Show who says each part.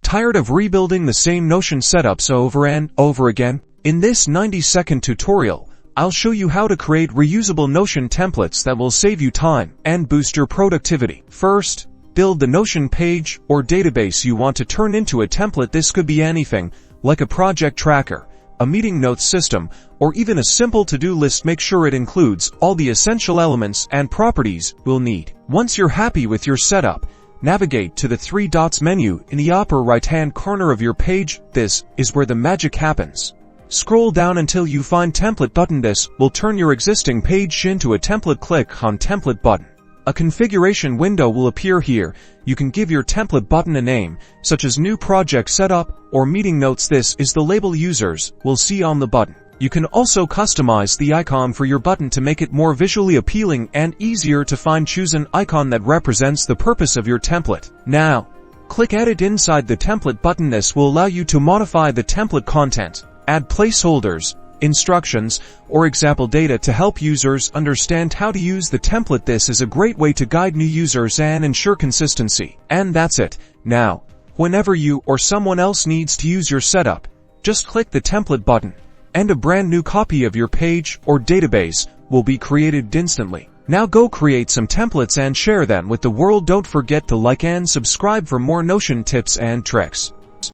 Speaker 1: Tired of rebuilding the same Notion setups over and over again? In this 90-second tutorial, I'll show you how to create reusable Notion templates that will save you time and boost your productivity. First, build the Notion page or database you want to turn into a template. This could be anything, like a project tracker, a meeting notes system, or even a simple to-do list. Make sure it includes all the essential elements and properties we'll need. Once you're happy with your setup, navigate to the three dots menu in the upper right-hand corner of your page. This is where the magic happens. Scroll down until you find Template button. This will turn your existing page into a template. Click on Template button. A configuration window will appear here. You can give your template button a name, such as New Project Setup or Meeting Notes. This is the label users will see on the button. You can also customize the icon for your button to make it more visually appealing and easier to find. Choose an icon that represents the purpose of your template. Now, click Edit inside the template button. This will allow you to modify the template content, add placeholders, instructions, or example data to help users understand how to use the template. This is a great way to guide new users and ensure consistency. And that's it. Now, whenever you or someone else needs to use your setup, just click the template button, and a brand new copy of your page or database will be created instantly. Now go create some templates and share them with the world. Don't forget to like and subscribe for more Notion tips and tricks.